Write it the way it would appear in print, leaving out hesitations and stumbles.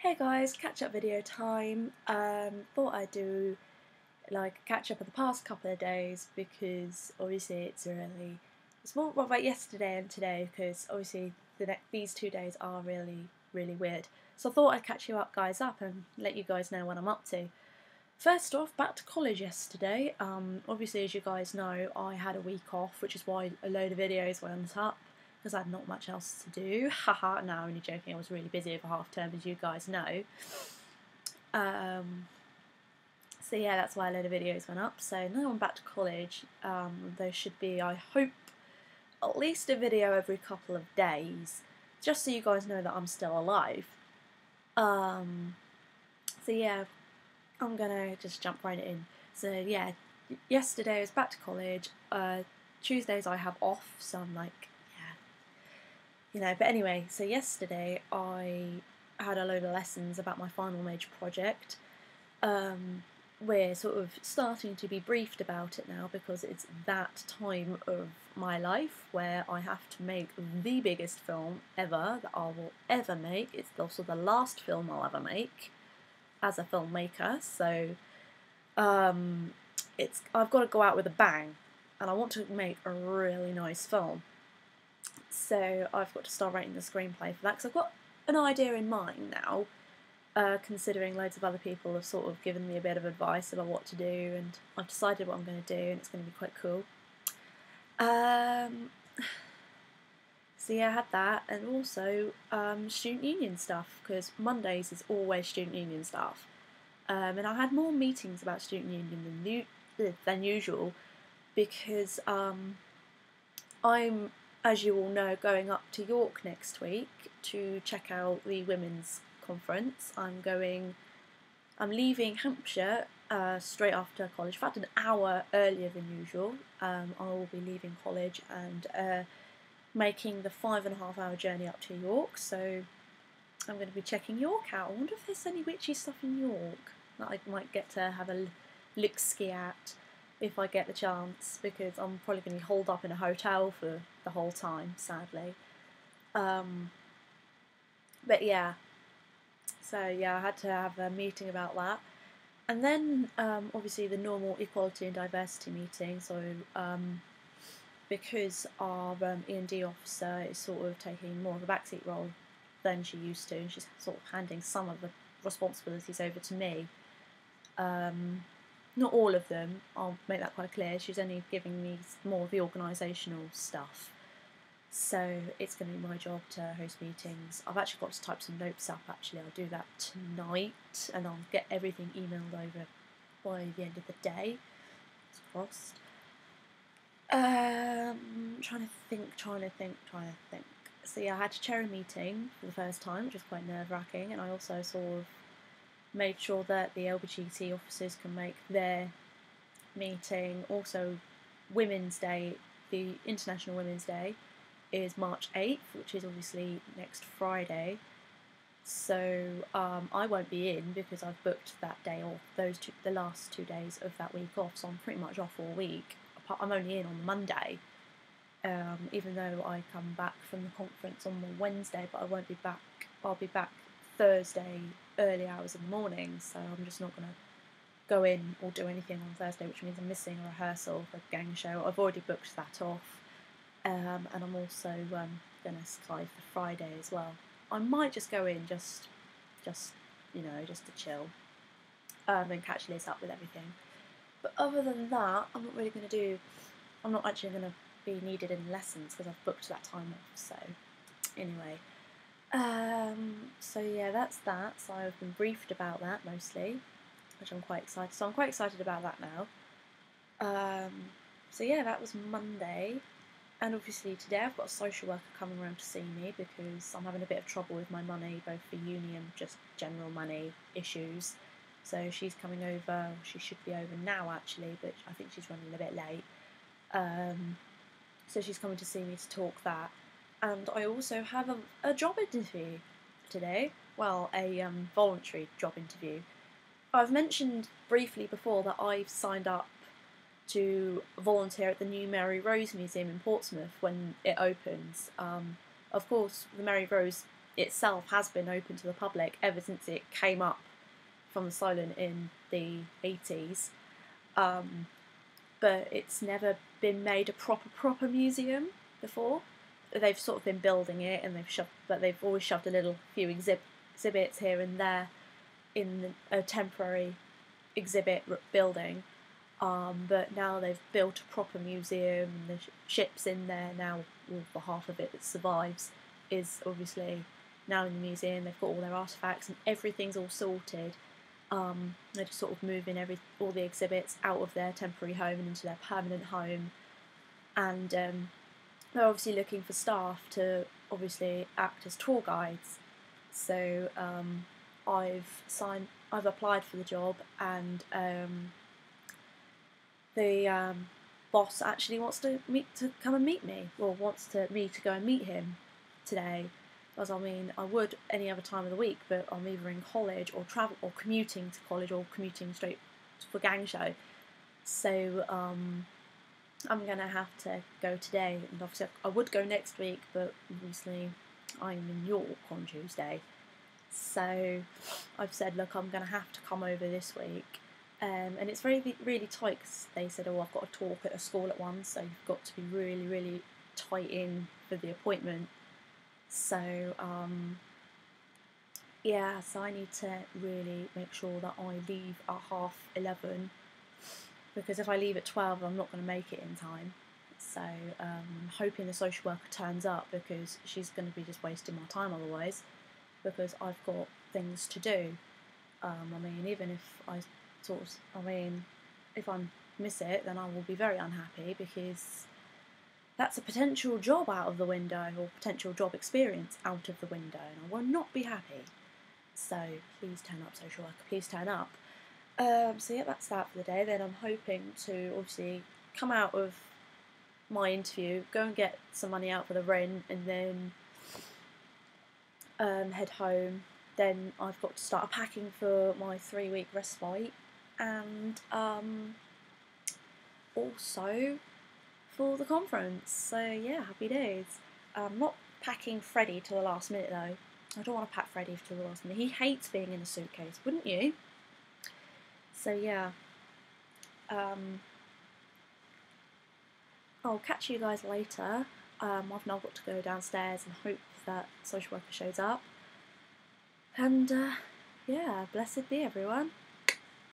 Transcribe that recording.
Hey guys, catch up video time. Thought I'd do like a catch up of the past couple of days because obviously it's more about yesterday and today because obviously these 2 days are really weird. So I thought I'd catch you up guys up and let you guys know what I'm up to. First off, back to college yesterday. Obviously as you guys know, I had a week off, which is why a load of videos went up because I had not much else to do. Haha, no, only joking, I was really busy over half term, as you guys know. So yeah, that's why a load of videos went up. So now I'm back to college. There should be, I hope, at least a video every couple of days, just so you guys know that I'm still alive. So yeah, I'm gonna just jump right in. So yeah, yesterday I was back to college. Tuesdays I have off, so I'm like, but anyway, so yesterday I had a load of lessons about my final major project. We're sort of starting to be briefed about it now because it's that time of my life where I have to make the biggest film ever that I will ever make. It's also the last film I'll ever make as a filmmaker, so I've got to go out with a bang, and I want to make a really nice film. So I've got to start writing the screenplay for that because I've got an idea in mind now, considering loads of other people have sort of given me a bit of advice about what to do, and I've decided what I'm going to do, and it's going to be quite cool. So yeah, I had that, and also student union stuff, because Mondays is always student union stuff. And I had more meetings about student union than usual, because I'm, as you all know, going up to York next week to check out the women's conference. I'm leaving Hampshire straight after college, in fact an hour earlier than usual. I will be leaving college and making the 5.5-hour journey up to York, so I'm going to be checking York out. I wonder if there's any witchy stuff in York that I might get to have a look-ski at if I get the chance, because I'm probably going to be holed up in a hotel for the whole time, sadly. But yeah, so yeah, I had to have a meeting about that. And then obviously the normal equality and diversity meeting, so because our E&D officer is sort of taking more of a backseat role than she used to, and she's sort of handing some of the responsibilities over to me. Not all of them, I'll make that quite clear. She's only giving me more of the organisational stuff. So it's going to be my job to host meetings. I've actually got to type some notes up, actually. I'll do that tonight, and I'll get everything emailed over by the end of the day. It's crossed. Trying to think. So yeah, I had to chair a meeting for the first time, which was quite nerve-wracking, and I also sort of made sure that the LGBT officers can make their meeting. Also, Women's Day, the International Women's Day, is March 8th, which is obviously next Friday. So I won't be in because I've booked that day off, the last 2 days of that week off, so I'm pretty much off all week. I'm only in on the Monday, even though I come back from the conference on the Wednesday, but I won't be back. I'll be back Thursday, early hours in the morning, so I'm just not going to go in or do anything on Thursday, which means I'm missing a rehearsal for a gang show. I've already booked that off, and I'm also going to Sky for Friday as well. I might just go in just to chill, and catch Liz up with everything. But other than that, I'm not actually going to be needed in lessons because I've booked that time off. So anyway, so yeah, that's that. So I've been briefed about that mostly, which I'm quite excited. So I'm quite excited about that now. So yeah, that was Monday. And obviously today I've got a social worker coming around to see me because I'm having a bit of trouble with my money, both for uni and just general money issues. So she's coming over. She should be over now actually, but I think she's running a bit late. So she's coming to see me to talk that. And I also have a job interview today. Well, a voluntary job interview. I've mentioned briefly before that I've signed up to volunteer at the new Mary Rose Museum in Portsmouth when it opens. Of course, the Mary Rose itself has been open to the public ever since it came up from the silent in the 80s, but it's never been made a proper museum before. They've sort of been building it, and they've always shoved a little few exhibits here and there in a temporary exhibit building. But now they've built a proper museum, and the ship's in there now. Well, the half of it that survives is obviously now in the museum. They've got all their artefacts and everything's all sorted. They're just sort of moving all the exhibits out of their temporary home and into their permanent home, and they're obviously looking for staff to obviously act as tour guides. So I've applied for the job, and the boss actually wants to come and meet me. Well, wants me to go and meet him today. Because, I mean, I would any other time of the week, but I'm either in college or commuting to college, or commuting straight for gang show. So I'm gonna have to go today, and obviously I would go next week, but obviously I'm in York on Tuesday. So I've said, look, I'm gonna have to come over this week. And it's really tight, because they said, oh, I've got a talk at a school at 1, so you've got to be really tight in for the appointment. So yeah, so I need to really make sure that I leave at 11:30, because if I leave at 12, I'm not going to make it in time. So I'm hoping the social worker turns up, because she's going to be just wasting my time otherwise, because I've got things to do. I mean, even if if I miss it, then I will be very unhappy, because that's a potential job out of the window, or potential job experience out of the window, and I will not be happy. So please turn up, social worker, please turn up. So yeah, that's that for the day. Then I'm hoping to obviously come out of my interview, go and get some money out for the rent, and then head home. Then I've got to start packing for my 3-week respite, and also for the conference. So yeah, happy days. I'm not packing Freddie to the last minute though. I don't want to pack Freddie to the last minute. He hates being in a suitcase, wouldn't you? So yeah, I'll catch you guys later. I've now got to go downstairs and hope that social worker shows up. And yeah, blessed be everyone.